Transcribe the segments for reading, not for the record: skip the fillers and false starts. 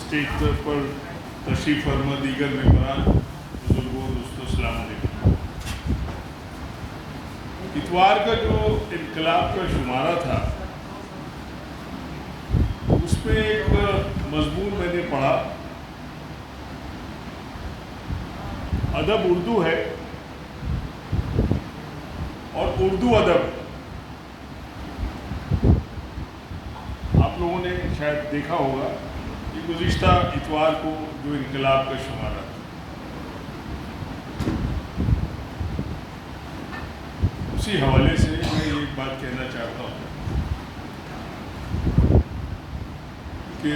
Stage پر تشریف فرما دیگر ممبران، بزرگوں، دوستوں، السلام علیکم۔ اتوار کا جو انقلاب کا شمارہ تھا اس میں ایک مضمون میں نے پڑھا، ادب اردو ہے اور اردو ادب ہے۔ آپ لوگوں نے شاید دیکھا ہوگا کہ گزشتہ اتوار کو جو انقلاب کا شمارہ تھا، اسی حوالے سے میں ایک بات کہنا چاہتا ہوں کہ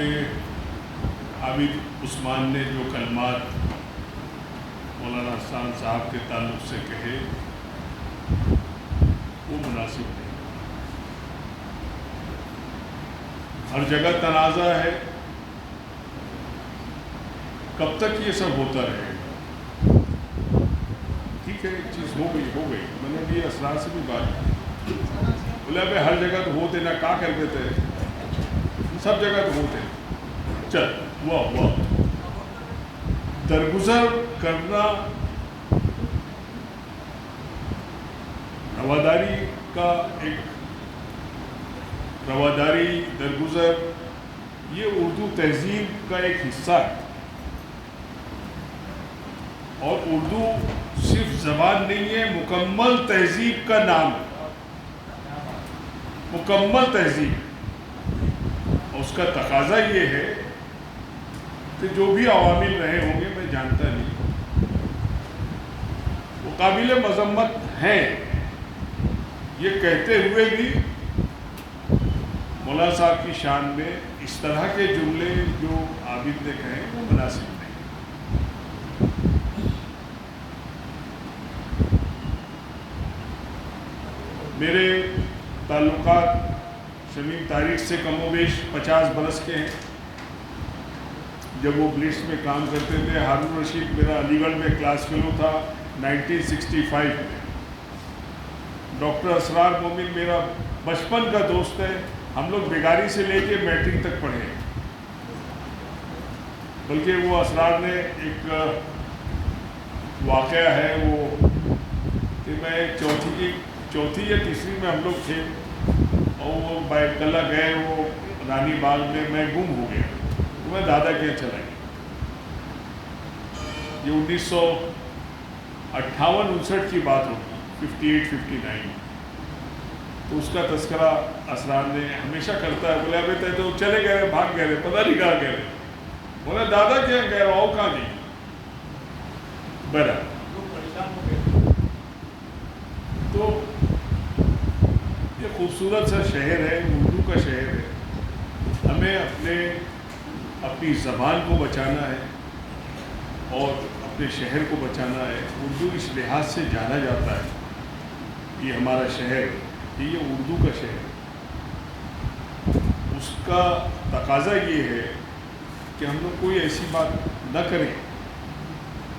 عابد عثمان نے جو کلمات مولانا احسان صاحب کے تعلق سے کہے وہ مناسب نہیں۔ ہر جگہ تنازع ہے، کب تک یہ سب ہوتا رہے گا؟ ٹھیک ہے، ایک چیز ہو گئی، میں نے بھی اسرار سے بھی بات کی، بولے بھائی ہر جگہ تو ہوتے نہ کا کر دیتے، سب جگہ تو ہوتے، چل ہوا درگزر کرنا رواداری کا ایک رواداری درگزر یہ اردو تہذیب کا ایک حصہ ہے، اور اردو صرف زبان نہیں ہے، مکمل تہذیب کا نام ہے، مکمل تہذیب۔ اور اس کا تقاضا یہ ہے کہ جو بھی عوامل رہے ہوں گے میں جانتا نہیں، وہ قابل مذمت ہیں، یہ کہتے ہوئے بھی مولانا صاحب کی شان میں اس طرح کے جملے جو عابد نے کہے وہ مناسب نہیں۔ میرے تعلقات شمیم تاریخ سے کم و بیش 50 برس کے ہیں۔ جب وہ بلٹس میں کام کرتے تھے، ہارون رشید میرا علی گڑھ میں کلاس فیلو تھا 1965 میں، ڈاکٹر اسرار مومن میرا بچپن کا دوست ہے، ہم لوگ بیگاری سے لے کے میٹرک تک پڑھے، بلکہ وہ اسرار نے ایک واقعہ ہے وہ کہ میں چوتھی یا تیسری میں ہم لوگ تھے، اور وہ بائک کلا گئے، وہ رانی باغ میں گم ہو گیا، تو میں دادا کے چلا گیا۔ یہ 1958-59 کی بات ہوگی، 58-59۔ تو اس کا تذکرہ اسرار نے ہمیشہ کرتا ہے، بولے ابھی تو چلے گئے، بھاگ گئے، پتہ نہیں کہاں گئے، بولے دادا کیا کہہ رہا ہو، کہاں نہیں برا۔ تو یہ خوبصورت سا شہر ہے، اردو کا شہر ہے، ہمیں اپنی زبان کو بچانا ہے اور اپنے شہر کو بچانا ہے۔ اردو اس لحاظ سے جانا جاتا ہے، یہ ہمارا شہر، یہ اردو کا شہر ہے۔ اس کا تقاضا یہ ہے کہ ہم لوگ کوئی ایسی بات نہ کریں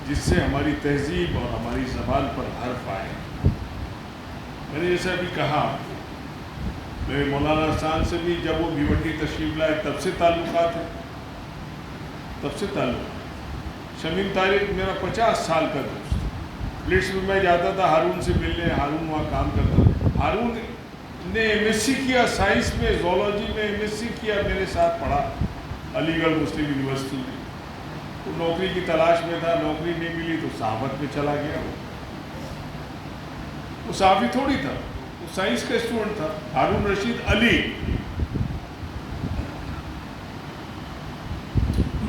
جس سے ہماری تہذیب اور ہماری زبان پر حرف آئے۔ میں نے جیسا ابھی کہا، میرے مولانا احسان سے بھی جب وہ بھیونڈی تشریف لائے تب سے تعلقات ہیں، تب سے تعلق۔ شمیم طارق میرا 50 سال کا دوست، بلٹس میں جاتا تھا ہارون سے ملنے، ہارون وہاں کام کرتا تھا، ہارون نے ایم ایس سی کیا سائنس میں، زولوجی میں ایم ایس سی کیا، میرے ساتھ پڑھا علی گڑھ مسلم یونیورسٹی میں۔ وہ نوکری کی تلاش میں تھا، نوکری نہیں ملی تو صحافت میں چلا گیا۔ وہ صحافی تھوڑی تھا، وہ سائنس کا اسٹوڈنٹ تھا، ہارون رشید علی۔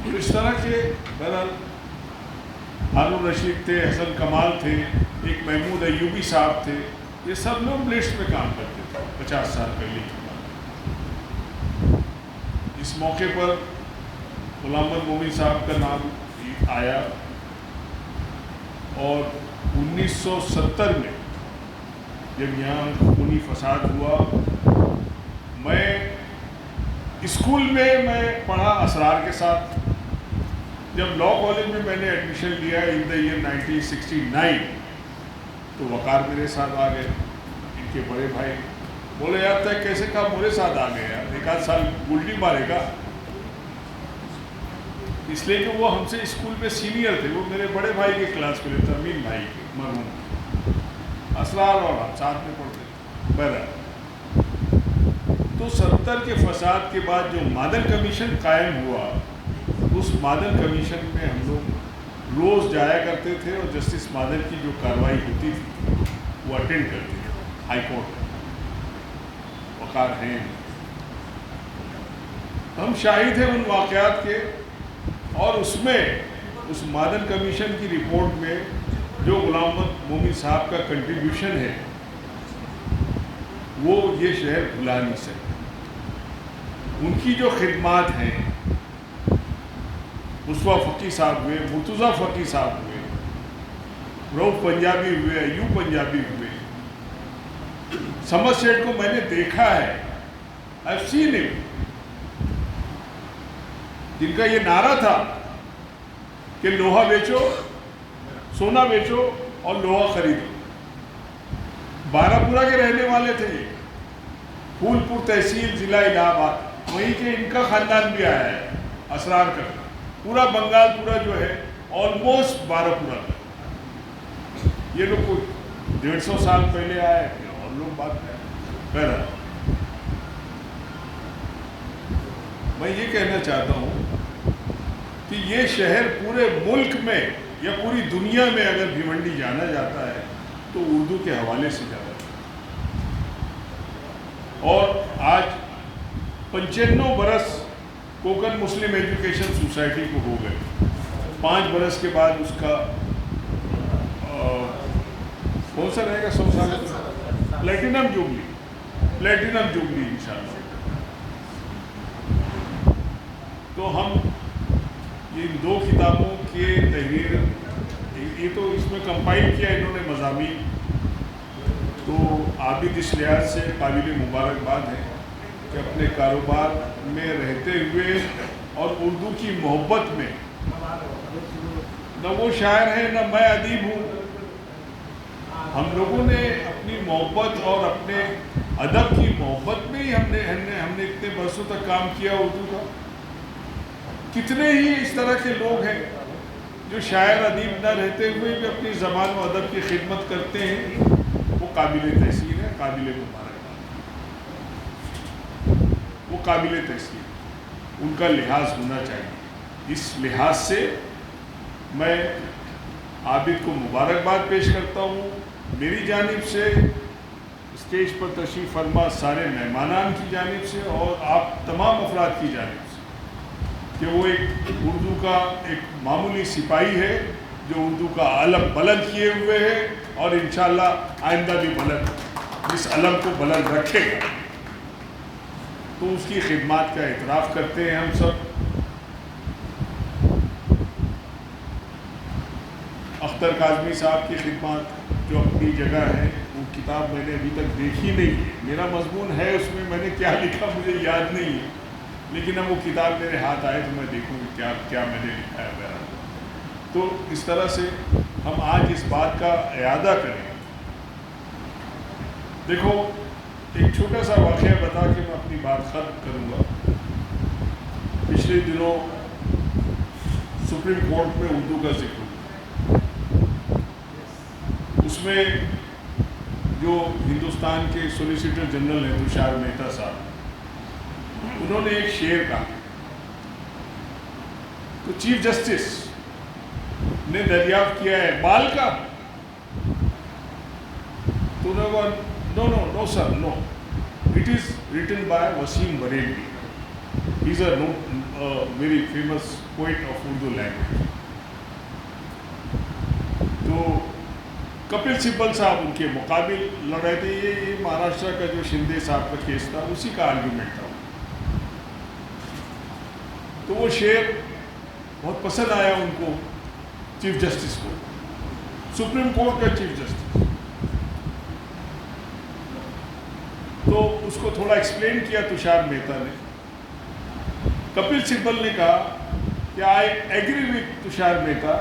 تو اس طرح کے بہرحال ہارون رشید تھے، حسن کمال تھے، ایک محمود ایوبی صاحب تھے، یہ سب لوگ بلٹس میں کام کرتے تھے 50 سال پہلے کی بات۔ اس موقع پر غلام مومن صاحب کا نام آیا، اور 1970 میں جب یہاں خونی فساد ہوا، میں اسکول میں پڑھا اسرار کے ساتھ۔ جب لاء کالج میں نے ایڈمیشن لیا ان دا ایئر 1969، تو وقار میرے ساتھ آ گئے، ان کے بڑے بھائی، بولے یار طے کیسے کہا میرے ساتھ آ گئے یار، ایک آدھ سال گلٹی مارے گا۔ اس لیے کہ وہ ہم سے اسکول میں سینئر تھے، وہ میرے بڑے بھائی کے کلاس میں تھے، ترمیم بھائی کے مرحوم، اسرار اور ہم ساتھ میں پڑھتے تھے۔ بہرحال تو 70 کے فساد کے بعد جو مادن کمیشن قائم ہوا، اس مادن کمیشن میں ہم لوگ روز جایا کرتے تھے اور جسٹس مادن کی جو کارروائی ہوتی تھی وہ اٹینڈ کرتے تھے، ہائی کورٹ میں وقار ہیں۔ ہم شاہد ہیں ان واقعات کے، اور اس میں اس مادن کمیشن کی رپورٹ میں جو غلام محمد مومن صاحب کا کنٹریبیوشن ہے وہ یہ شہر بھلا نہیں سکتا۔ ان کی جو خدمات ہیں، مصطفیٰ فقی صاحب ہوئے، مرتضیٰ فقی صاحب ہوئے، رؤف پنجابی ہوئے، ایوب پنجابی ہوئے، سمر سیٹ کو میں نے دیکھا ہے، I've seen him، جن کا یہ نعرہ تھا کہ لوہا بیچو، سونا بیچو اور لوہا خریدو۔ بارہ پورہ کے رہنے والے تھے یہ، پھول پور تحصیل ضلع الہ آباد، وہیں کے ان کا خاندان بھی آیا ہے، اسرار کا۔ پورا بنگال پورا جو ہے آلموسٹ بارہ پورا کا، یہ لوگ کوئی 150 سال پہلے آئے اور لوگ بات کریں۔ بہرحال میں یہ کہنا چاہتا ہوں کہ یہ شہر پورے ملک میں یا پوری دنیا میں اگر بھیونڈی جانا جاتا ہے تو اردو کے حوالے سے جاتا ہے۔ اور آج 95 برس کوکن مسلم ایجوکیشن سوسائٹی کو ہو گئے، 5 برس کے بعد اس کا کون سا رہے گا 100 سال پلیٹینم جوبلی انشاءاللہ۔ تو ہم ان 2 کتابوں کے تحریر، یہ تو اس میں کمپائل کیا انہوں نے مضامین، تو عابد اس لحاظ سے قابل مبارکباد ہے کہ اپنے کاروبار میں رہتے ہوئے اور اردو کی محبت میں، نہ وہ شاعر ہیں نہ میں ادیب ہوں، ہم لوگوں نے اپنی محبت اور اپنے ادب کی محبت میں ہی ہم نے اتنے برسوں تک کام کیا اردو کا۔ کتنے ہی اس طرح کے لوگ ہیں جو شاعر ادیب نہ رہتے ہوئے بھی اپنی زبان و ادب کی خدمت کرتے ہیں، وہ قابل تحسین ہے، قابل مبارکباد، وہ قابل تحسین، ان کا لحاظ ہونا چاہیے۔ اس لحاظ سے میں عابد کو مبارکباد پیش کرتا ہوں میری جانب سے، اسٹیج پر تشریف فرما سارے مہمانان کی جانب سے اور آپ تمام افراد کی جانب سے، کہ وہ ایک اردو کا ایک معمولی سپاہی ہے جو اردو کا علم بلند کیے ہوئے ہے، اور انشاءاللہ آئندہ بھی بلند، اس علم کو بلند رکھے گا۔ تو اس کی خدمات کا اعتراف کرتے ہیں ہم سب۔ اختر کاظمی صاحب کی خدمات جو اپنی جگہ ہے، وہ کتاب میں نے ابھی تک دیکھی نہیں ہے، میرا مضمون ہے اس میں نے کیا لکھا مجھے یاد نہیں ہے، لیکن اب وہ کتاب میرے ہاتھ آئے تو میں دیکھوں کہ کیا میں نے لکھا ہے بہرحال۔ تو اس طرح سے ہم آج اس بات کا اعادہ کریں۔ دیکھو ایک چھوٹا سا واقعہ بتا کے میں اپنی بات ختم کروں گا۔ پچھلے دنوں سپریم کورٹ میں اردو کا ذکر ہوا، اس میں جو ہندوستان کے سولیسیٹر جنرل ہیں تشار مہتا صاحب، انہوں نے ایک شعر کہا، تو چیف جسٹس نے دریافت کیا ہے اقبال کا، تو انہوں نے کہا no sir no, it is written by Waseem Barelvi, he is a very famous poet of Urdu language. تو کپل سبل صاحب ان کے مقابل لڑ رہے تھے، یہ مہاراشٹر کا جو شندے صاحب کا کیس تھا اسی کا آرگیومنٹ تھا۔ تو وہ شعر بہت پسند آیا ان کو، چیف جسٹس کو، سپریم کورٹ کا چیف جسٹس۔ تو اس کو تھوڑا ایکسپلین کیا تشار مہتا نے۔ کپل سبل نے کہا کہ I agree with Tushar Mehta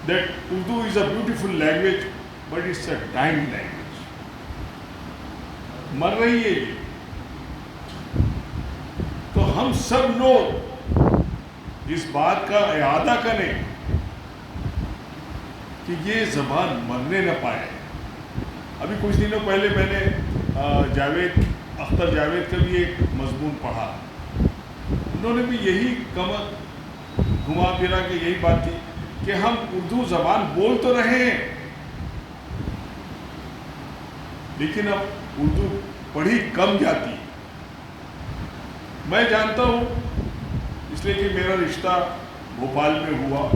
that Urdu is a beautiful language but it's a dying language، مر رہی ہے یہ۔ تو ہم سب لوگ اس بات کا اعادہ کریں کہ یہ زبان مرنے نہ پائے. ابھی کچھ دنوں پہلے میں نے اختر جاوید کا بھی ایک مضمون پڑھا. انہوں نے بھی یہی گھما پھرا کے یہی بات تھی کہ ہم اردو زبان بول تو رہے ہیں لیکن اب اردو پڑھی کم جاتی. میں جانتا ہوں اس لیے کہ میرا رشتہ بھوپال میں ہوا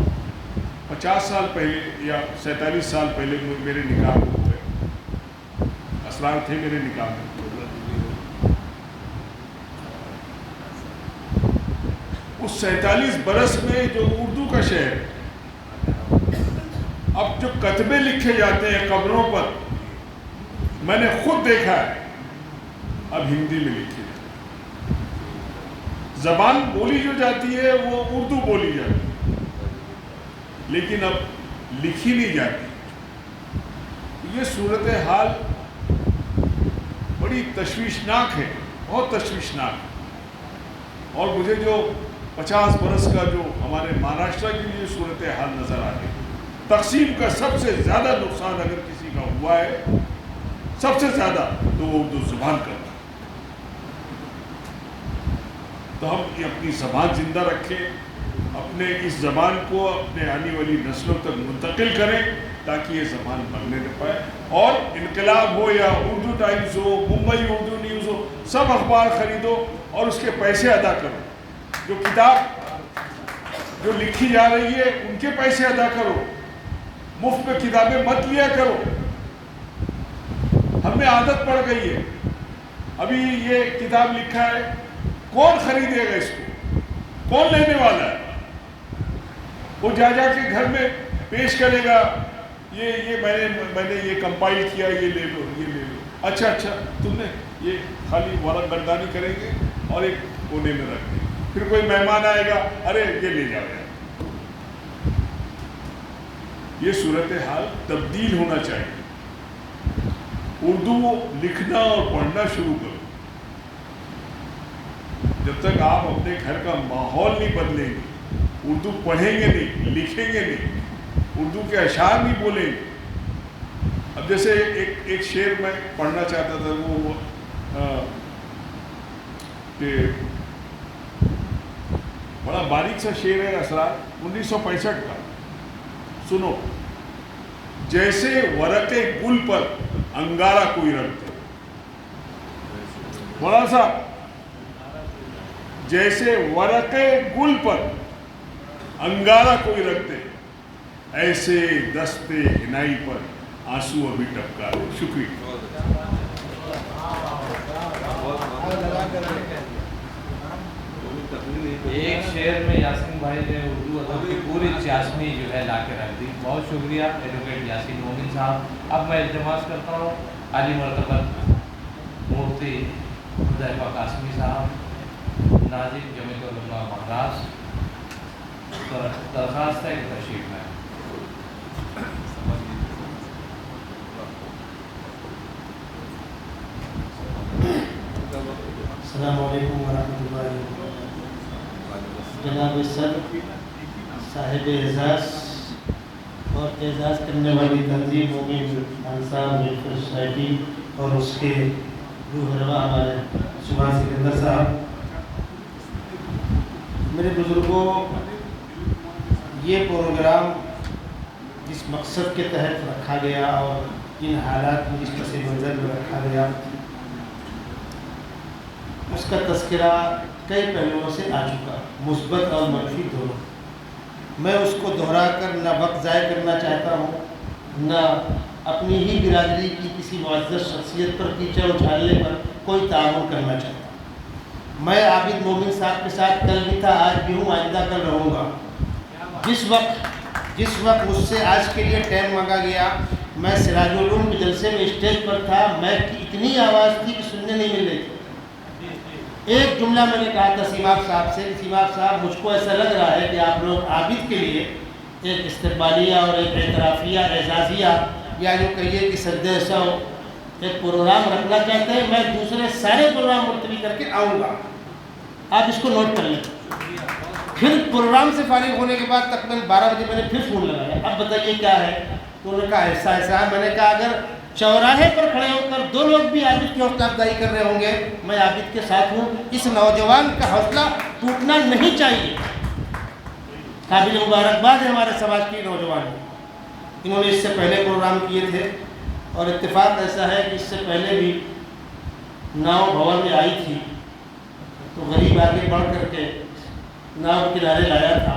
50 سال پہلے یا 47 سال پہلے میرے نکاح ہوئے. اسرار تھے میرے نکاح میں. اس 47 برس میں جو اردو کا شعر اب جو کتبے لکھے جاتے ہیں قبروں پر میں نے خود دیکھا ہے اب ہندی میں لکھے جاتے ہیں. زبان بولی جو جاتی ہے وہ اردو بولی جاتی ہے لیکن اب لکھی نہیں جاتی. یہ صورتحال بڑی تشویشناک ہے, بہت تشویشناک ہے. اور مجھے جو 50 برس کا جو ہمارے مہاراشٹر کی لیے صورتحال نظر آ رہی ہے, تقسیم کا سب سے زیادہ نقصان اگر کسی کا ہوا ہے سب سے زیادہ تو وہ اردو زبان کا. تو ہم یہ اپنی زبان زندہ رکھیں, اپنے اس زبان کو اپنے آنے والی نسلوں تک منتقل کریں تاکہ یہ زبان مرنے نہ پائے. اور انقلاب ہو یا اردو ٹائمز ہو, ممبئی اردو نیوز ہو, سب اخبار خریدو اور اس کے پیسے ادا کرو. جو کتاب جو لکھی جا رہی ہے ان کے پیسے ادا کرو, مفت میں کتابیں مت لیا کرو. ہمیں عادت پڑ گئی ہے. ابھی یہ کتاب لکھا ہے, کون خریدے گا اس کو, کون لینے والا ہے؟ وہ جا کے گھر میں پیش کرے گا, یہ میں نے یہ کمپائل کیا, یہ لے لو, یہ لے لو. اچھا تم نے یہ خالی ورق گردانی کریں گے اور ایک کونے میں رکھ دیں. پھر کوئی مہمان آئے گا, ارے یہ لے جاؤ یار. یہ صورتحال تبدیل ہونا چاہیے. اردو لکھنا اور پڑھنا شروع کرو. جب تک آپ اپنے گھر کا ماحول نہیں بدلیں گے, اردو پڑھیں گے نہیں, لکھیں گے نہیں, اردو کے اشعار نہیں بولیں گے. اب جیسے ایک شعر میں پڑھنا چاہتا تھا, وہ کہ بڑا باریک سا شعر ہے اسرار, 1965 کا. سنو. جیسے ورق گل پر انگارہ کوئی رکھ دے, بڑا سا, جیسے ورق گل پر انگارہ کوئی رکھ دے, ایسے دستے ہنائی پر آنسو ابھی ٹپکا دے. شکریہ. ایک شعر میں یاسین بھائی نے اردو ادب کی پوری چاشنی جو ہے لا کے رکھ دی. بہت شکریہ ایڈوکیٹ یاسین مومن صاحب. اب میں التماس کرتا ہوں عالی مرتبت مفتی حذیفہ قاسمی صاحب, ناظم جمعیت علماء مہاراشٹر, درخواست ہے کہ تشریف لائیں. السلام علیکم ورحمۃ اللہ وبرکاتہ. جناب صدر, صاحب اعزاز اور اعزاز کرنے والی تنظیم مومن انصار ویلفیئر سوسائٹی اور اس کے روح روا ہمارے سبحان سکندر صاحب, میرے بزرگوں, یہ پروگرام جس مقصد کے تحت رکھا گیا اور جن حالات میں جس پس منظر میں رکھا گیا اس کا تذکرہ کئی پہلوؤں سے آ چکا, مثبت اور منفی دونوں. میں اس کو دہرا کر نہ وقت ضائع کرنا چاہتا ہوں, نہ اپنی ہی برادری کی کسی معزز شخصیت پر کیچڑ اچھالنے پر کوئی تعاون کرنا چاہتا ہوں. میں عابد مومن صاحب کے ساتھ کل بھی تھا, آج بھی ہوں, آئندہ کل رہوں گا. جس وقت مجھ سے آج کے لیے ٹائم مانگا گیا, میں سراج العلوم کے جلسے میں اسٹیج پر تھا, میں اتنی آواز تھی کہ سننے نہیں مل رہی تھی. ایک جملہ میں نے کہا تھا سیماب صاحب سے, سیماب صاحب مجھ کو ایسا لگ رہا ہے کہ آپ لوگ عابد کے لیے ایک استقبالیہ اور ایک اعترافیہ اعزازیہ یا جو کہیے کہ سد سو ایک پروگرام رکھنا چاہتے ہیں. میں دوسرے سارے پروگرام ملتوی کر کے آؤں گا, آپ اس کو نوٹ کر لیں. پھر پروگرام سے فارغ ہونے کے بعد تقریباً 12 بجے میں نے پھر فون لگایا، اب بتائیے کیا ہے؟ تو انہوں نے کہا ایسا ایسا ہے۔ میں نے کہا اگر چوراہے پر کھڑے ہو کر 2 لوگ بھی عابد کی حوصلہ افزائی کر رہے ہوں گے، میں عابد کے ساتھ ہوں۔ اس نوجوان کا حوصلہ ٹوٹنا نہیں چاہیے۔ قابل مبارکباد ہے ہمارے سماج کے نوجوان، انہوں نے اس سے پہلے پروگرام کیے تھے، اور اتفاق ایسا ہے کہ اس سے پہلے بھی ناؤ بھون میں آئی تھی تو غریب آگے بڑھ کر کے ناؤ کنارے لایا تھا۔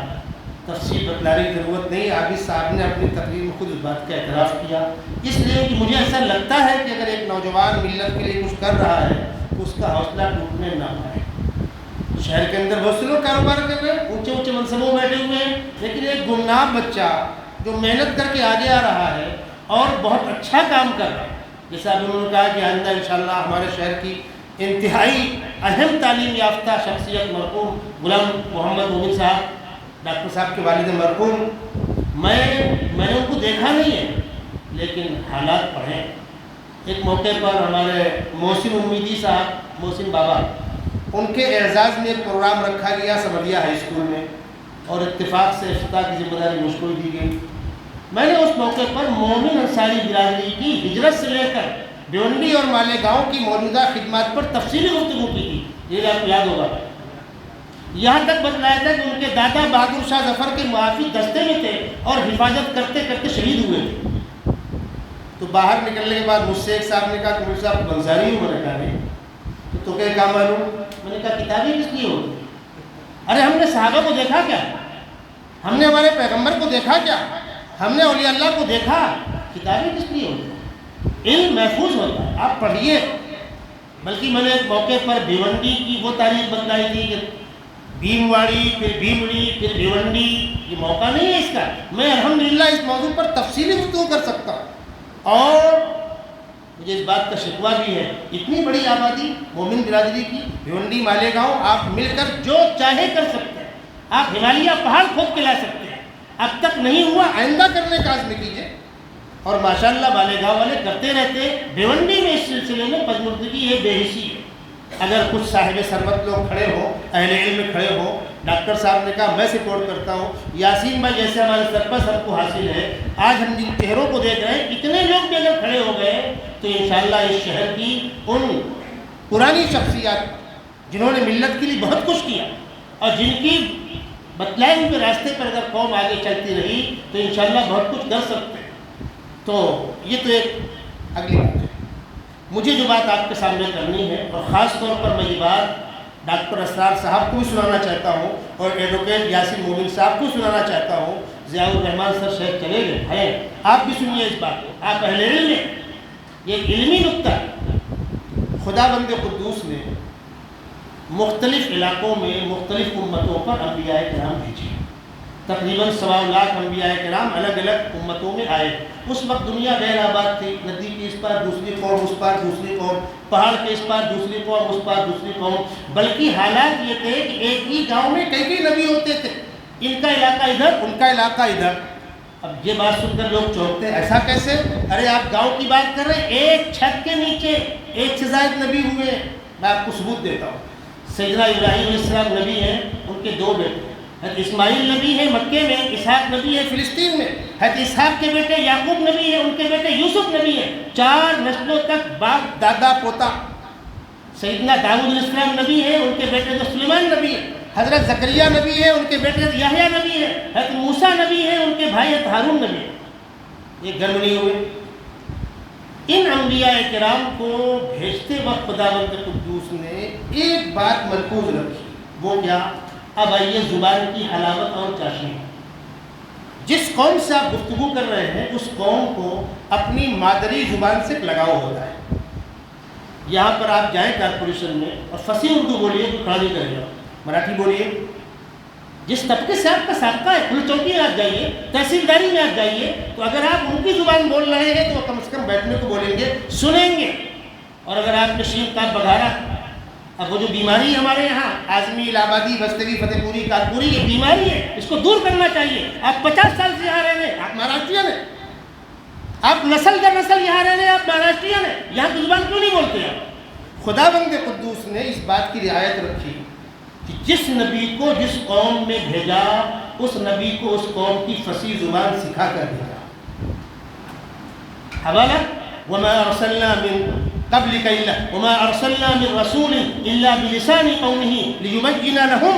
تفصیل بتلانے کی ضرورت نہیں، عابد صاحب نے اپنی تقریر میں خود اس بات کا اعتراف کیا، اس لیے کہ مجھے ایسا لگتا ہے کہ اگر ایک نوجوان ملت کے لیے کچھ کر رہا ہے تو اس کا حوصلہ ٹوٹنے نہ پائے۔ شہر کے اندر بہت سے لوگ کاروبار کر رہے ہیں، اونچے اونچے منصبوں میں بیٹھے ہوئے ہیں، لیکن ایک گمنام بچہ جو محنت کر کے آگے آ رہا ہے اور بہت اچھا کام کر رہا ہے، جیسا ابھی انہوں نے کہا کہ آئندہ انشاءاللہ ہمارے شہر کی انتہائی اہم تعلیم یافتہ شخصیت مرحوم غلام محمد مومن صاحب، ڈاکٹر صاحب کے والد مرحوم، میں نے ان کو دیکھا نہیں ہے لیکن حالات پڑھے۔ ایک موقع پر ہمارے محسن امیدی صاحب، محسن بابا، ان کے اعزاز میں ایک پروگرام رکھا گیا سمریا ہائی اسکول میں، اور اتفاق سے افتتاح کی ذمہ داری مجھ کو دی گئی۔ میں نے اس موقع پر مومن انصاری برادری کی ہجرت سے لے کر بھیونڈی اور مالیگاؤں کی موجودہ خدمات پر تفصیلی گفتگو کی تھی، یہ آپ کو یاد ہوگا۔ یہاں تک بتلایا تھا کہ ان کے دادا بہادر شاہ ظفر کے محافظ دستے میں تھے اور حفاظت کرتے کرتے شہید ہوئے تھے۔ تو باہر نکلنے کے بعد مجھ سے ایک صاحب نے کہا کہ مجھ صاحب بنساری ہوں، میں نے کہا نہیں۔ تو کیا کام معلوم؟ میں نے کہا کتابیں کس لیے ہوتی؟ ارے ہم نے صحابہ کو دیکھا کیا؟ ہم نے ہمارے پیغمبر کو دیکھا کیا؟ ہم نے اولیاء اللہ کو دیکھا؟ کتابیں کس لیے ہوتی؟ علم محفوظ ہوتا ہے، آپ پڑھیے۔ بلکہ میں نے ایک موقع پر بھیونڈی کی وہ تاریخ بتلائی تھی کہ بھیمواڑی، پھر بھیمڑی، پھر بھیونڈی، یہ موقع نہیں ہے اس کا۔ میں الحمدللہ اس موضوع پر تفصیلی گفتگو کر سکتا ہوں، اور مجھے اس بات کا شکوہ بھی ہے، اتنی بڑی آبادی مومن برادری کی، بھیونڈی مالیگاؤں، آپ مل کر جو چاہے کر سکتے ہیں، آپ ہمالیہ پہاڑ کھود کے لا سکتے ہیں، اب تک نہیں ہوا، آئندہ کرنے کا عزم کیجیے۔ اور ماشاءاللہ مالیگاؤں والے کرتے رہتے۔ بھیونڈی میں اس سلسلے میں پدمردگی یہ بے حسی ہے، اگر کچھ صاحب ثروت لوگ کھڑے ہوں، اہل علم میں کھڑے ہوں، ڈاکٹر صاحب نے کہا میں سپورٹ کرتا ہوں، یاسین بھائی جیسے ہمارے سرپرست ہم کو حاصل ہے، آج ہم جن چہروں کو دیکھ رہے ہیں، اتنے لوگ بھی اگر کھڑے ہو گئے تو انشاءاللہ اس شہر کی ان پرانی شخصیات جنہوں نے ملت کے لیے بہت کچھ کیا اور جن کی بتلائے ہوئے راستے پر اگر قوم آگے چلتی رہی تو انشاءاللہ بہت کچھ کر سکتے ہیں۔ تو یہ تو ایک اگلی بات ہے۔ مجھے جو بات آپ کے سامنے کرنی ہے، اور خاص طور پر میں یہ بات ڈاکٹر اسرار صاحب کو بھی سنانا چاہتا ہوں اور ایڈوکیٹ یاسین مومن صاحب کو سنانا چاہتا ہوں۔ ضیاء الرحمان سر شہر چلے گئے ہیں، آپ بھی سنیے اس بات کو، آپ اہل علم ہیں، یہ ایک علمی نکتہ ہے۔ خداوند قدوس نے مختلف علاقوں میں مختلف امتوں پر انبیاء کرام بھیجے، تقریباً 1.25 لاکھ انبیاء کرام الگ الگ امتوں میں آئے۔ اس وقت دنیا غیر آباد تھی، ندی کے اس پار دوسری قوم، اس پار دوسری قوم، پہاڑ کے اس پار دوسری قوم، اس پار دوسری قوم، بلکہ حالات یہ تھے کہ ایک ہی گاؤں میں کئی نبی ہوتے تھے، ان کا علاقہ ادھر، ان کا علاقہ ادھر۔ اب یہ بات سن کر لوگ چونکتے ہیں، ایسا کیسے؟ ارے آپ گاؤں کی بات کر رہے ہیں، ایک چھت کے نیچے ایک سے زائد نبی ہوئے ہیں۔ میں آپ کو ثبوت دیتا ہوں، سیدنا ابراہیم علیہ السلام نبی ہیں، ان کے 2 بیٹے ہیں، حضرت اسماعیل نبی ہے مکے میں، اسحاق نبی ہے فلسطین میں، حضرت اسحاق کے بیٹے یعقوب نبی ہے، ان کے بیٹے یوسف نبی ہے، 4 نسلوں تک باپ دادا پوتا۔ سیدنا داؤد علیہ السلام نبی ہے، ان کے بیٹے تو سلیمان نبی ہے، حضرت زکریہ نبی ہے، ان کے بیٹے یحییٰ نبی ہے، حضرت موسیٰ نبی ہے، ان کے بھائی حضرت ہارون نبی ہے۔ یہ گھر نہیں ہوئے۔ ان انبیاء کرام کو بھیجتے وقت خداوند قدوس نے ایک بات مرکوز رکھی، وہ کیا؟ اب آئیے زبان کی حلاوت اور چاشنی، جس قوم سے آپ گفتگو کر رہے ہیں اس قوم کو اپنی مادری زبان سے لگاؤ ہوتا ہے۔ یہاں پر آپ جائیں کارپوریشن میں اور فصیح اردو بولیے تو کھڑا نہیں کرے گا، مراٹھی بولیے، جس طبقے سے آپ کا سابقہ ہے، پولیس چوکی میں آپ جائیے، تحصیلداری میں آپ جائیے، تو اگر آپ ان کی زبان بول رہے ہیں تو وہ کم سے کم بیٹھنے کو بولیں گے، سنیں گے۔ اور اگر آپ نے شیر کا بگھارا، اب وہ جو بیماری ہے ہمارے یہاں اعظمی، الہ آبادی، بستگی، فتح پوری، کانپوری، یہ بیماری ہے، اس کو دور کرنا چاہیے۔ آپ 50 سال سے یہاں رہ رہے ہیں، آپ مہاراشٹرین ہیں، آپ نسل در نسل یہاں رہ رہے ہیں، آپ مہاراشٹرین ہیں، یہاں کی زبان کیوں نہیں بولتے آپ؟ خداوند قدوس نے اس بات کی رعایت رکھی کہ جس نبی کو جس قوم میں بھیجا اس نبی کو اس قوم کی فصیح زبان سکھا کر بھیجا. حوالہ وما ارسلنا من قبلك الا وما ارسلنا من رسول الا بلسان قومه ليبين لهم.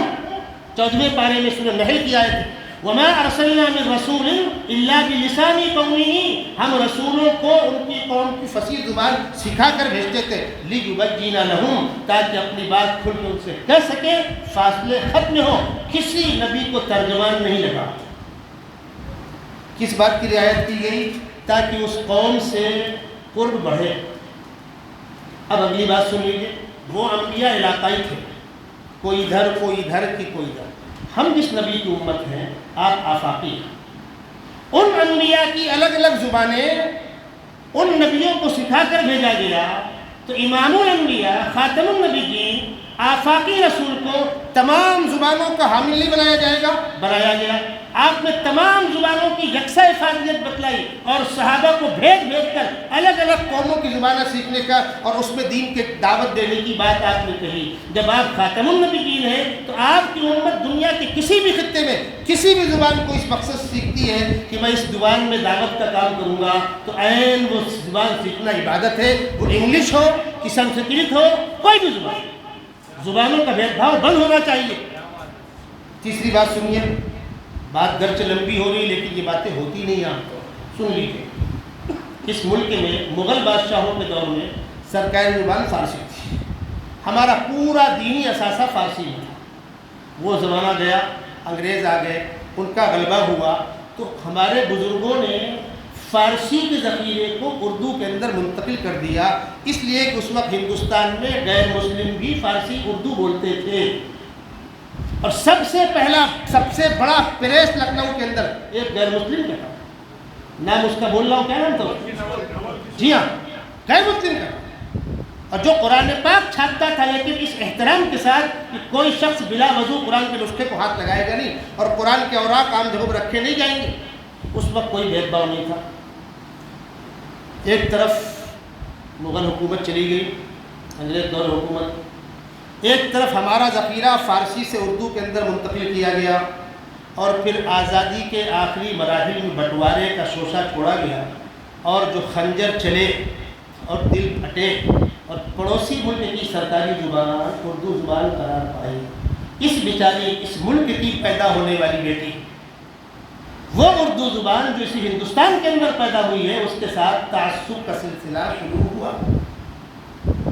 14ویں پارے میں سورہ نحل کی آیت ہے وما ارسلنا من رسول الا بلسان قومه. ہم رسولوں کو ان کی قوم کی فصیح زبان سکھا کر بھیجتے تھے لیبین لهم تاکہ اپنی بات کھل کے ان سے کہہ سکے, فاصلے ختم ہو. کسی نبی کو ترجمان نہیں لگا. کس بات کی رعایت کی گئی؟ تاکہ اس قوم سے قرب بڑھے. اب اگلی بات سن لیجیے. وہ انبیاء علاقائی تھے, کوئی ادھر کوئی ادھر کی کوئی ادھر. ہم جس نبی کی امت ہیں آپ آفاقی ہیں. ان انبیاء کی الگ الگ زبانیں ان نبیوں کو سکھا کر بھیجا گیا, تو امام الانبیاء خاتم النبیین آفاقی رسول کو تمام زبانوں کا حامل نہیں بنایا جائے گا؟ بنایا گیا. آپ نے تمام زبانوں کی یکساں افادیت بتلائی اور صحابہ کو بھیج بھیج کر الگ الگ قوموں کی زبانیں سیکھنے کا اور اس میں دین کے دعوت دینے کی بات آپ نے کہی. جب آپ خاتم النبیین ہیں تو آپ کی امت دنیا کے کسی بھی خطے میں کسی بھی زبان کو اس مقصد سیکھتی ہے کہ میں اس زبان میں دعوت کا کام کروں گا, تو عین وہ زبان سیکھنا عبادت ہے. وہ انگلش ہو کہ سنسکرت ہو, کوئی بھی زبان, زبانوں کا بھید بھاؤ بند ہونا چاہیے. تیسری بات سنیے. بات گرچہ لمبی ہو رہی لیکن یہ باتیں ہوتی نہیں عام طور. سن لیجیے. اس ملک میں مغل بادشاہوں کے دور میں سرکاری زبان فارسی تھی. ہمارا پورا دینی اثاثہ فارسی میں تھا. وہ زمانہ گیا, انگریز آ گئے, ان کا غلبہ ہوا, تو ہمارے بزرگوں نے فارسی کے ذخیرے کو اردو کے اندر منتقل کر دیا, اس لیے کہ اس وقت ہندوستان میں غیر مسلم بھی فارسی اردو بولتے تھے. اور سب سے پہلا سب سے بڑا پریس لکھنؤ کے اندر ایک غیر مسلم کا تھا. نام اس کا بول رہا ہوں, کیا نام تھا؟ جی ہاں, غیر مسلم کا. اور جو قرآن پاک چھاپتا تھا, لیکن اس احترام کے ساتھ کہ کوئی شخص بلا وضو قرآن کے نسخے کو ہاتھ لگائے گا نہیں اور قرآن کے اوراق عام جگہوں پر رکھے نہیں جائیں گے. اس وقت کوئی بھید بھاؤ نہیں تھا. ایک طرف مغل حکومت چلی گئی, انگریز دور حکومت, ایک طرف ہمارا ذخیرہ فارسی سے اردو کے اندر منتقل کیا گیا, اور پھر آزادی کے آخری مراحل میں بٹوارے کا شوشہ چھوڑا گیا, اور جو خنجر چلے اور دل پھٹے اور پڑوسی ملک کی سرکاری زبان اردو زبان قرار پائی. اس بیچاری اس ملک کی پیدا ہونے والی بیٹی, وہ اردو زبان جو اسی ہندوستان کے اندر پیدا ہوئی ہے, اس کے ساتھ تعصب کا سلسلہ شروع ہوا.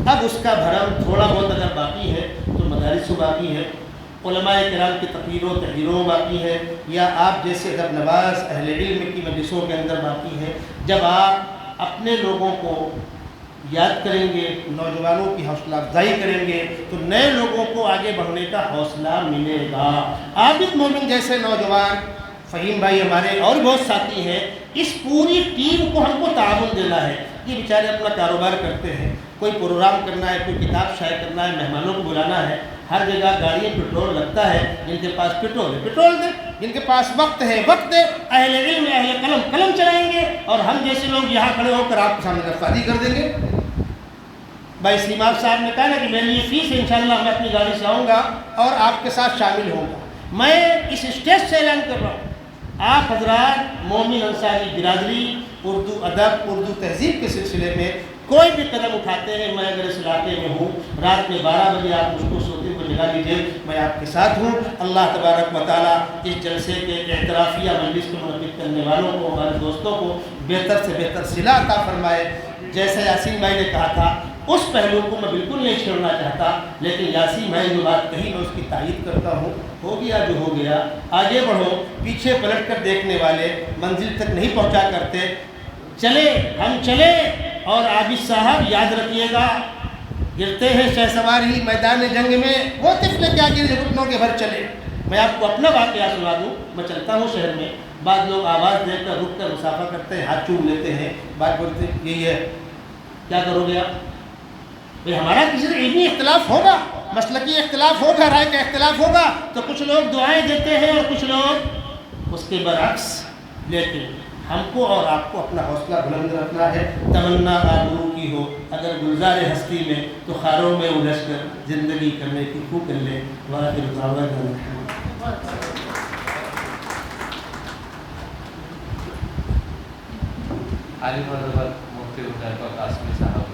اب اس کا بھرم تھوڑا بہت اگر باقی ہے تو مدارس میں باقی ہے, علماء کرام کی تقریر و تحریروں میں باقی ہے, یا آپ جیسے ادب نواز اہل علم کی مجلسوں کے اندر باقی ہے. جب آپ اپنے لوگوں کو یاد کریں گے, نوجوانوں کی حوصلہ افزائی کریں گے, تو نئے لوگوں کو آگے بڑھنے کا حوصلہ ملے گا. عابد مومن جیسے نوجوان, فہیم بھائی ہمارے اور بہت ساتھی ہیں, اس پوری ٹیم کو ہم کو تعاون دینا ہے. یہ بیچارے اپنا کاروبار کرتے ہیں, کوئی پروگرام کرنا ہے, کوئی کتاب شائع کرنا ہے, مہمانوں کو بلانا ہے, ہر جگہ گاڑیوں پیٹرول لگتا ہے. جن کے پاس پیٹرول ہے پیٹرول دے, جن کے پاس وقت ہے وقت دے. اہل علم اہل قلم قلم چلائیں گے, اور ہم جیسے لوگ یہاں کھڑے ہو کر آپ کے سامنے رفادی کر دیں گے. بھائی سلیمان صاحب نے کہا نا کہ میرے لیے فیس ہے, انشاءاللہ میں اپنی گاڑی سے آؤں گا اور آپ کے ساتھ شامل ہوں گا. میں اس اسٹیج سے اعلان کر رہا ہوں, آپ حضرات مومن انصاری برادری اردو ادب اردو تہذیب کے سلسلے میں کوئی بھی قدم اٹھاتے ہیں, میں اگر اس علاقے میں ہوں, رات میں 12 بجے آپ مجھ کو سوتے ہوئے جگا لیجیے, میں آپ کے ساتھ ہوں. اللہ تبارک و تعالیٰ اس جلسے کے اعترافیہ مجلس کو منعقد کرنے والوں کو, ہمارے دوستوں کو بہتر سے بہتر صلہ عطا فرمائے. جیسا یاسین بھائی نے کہا تھا, اس پہلو کو میں بالکل نہیں چھوڑنا چاہتا, لیکن یاسین بھائی جو بات کہی میں اس کی تائید کرتا ہوں. ہو گیا جو ہو گیا, آگے بڑھو. پیچھے پلٹ کر دیکھنے والے منزل تک نہیں پہنچا کرتے. چلے ہم چلے, اور عابد صاحب یاد رکھیے گا, گرتے ہیں شہ سوار ہی میدان جنگ میں, وہ طفل کیا گرے گھٹنوں کے بھر چلے. میں آپ کو اپنا واقعہ سنا دوں. میں چلتا ہوں شہر میں, بعض لوگ آواز دے کر رک کر مسافہ کرتے ہیں, ہاتھ چوم لیتے ہیں, بات بولتے ہیں یہی ہے, کیا کرو گے آپ؟ بھائی ہمارا کسی سے علمی اختلاف ہوگا, مسلکی اختلاف ہوگا, رائے کا اختلاف ہوگا, تو کچھ لوگ دعائیں دیتے ہیں اور کچھ لوگ اس کے برعکس لیتے ہیں. ہم کو اور آپ کو اپنا حوصلہ بلند رکھنا ہے. تمنا آبرو کی ہو اگر گلزار ہستی میں تو خاروں میں الجھ کر زندگی کرنے کی خو کر لے. وآخر دعوانا عالی مرتبہ مفتی حذیفہ قاسمی صاحب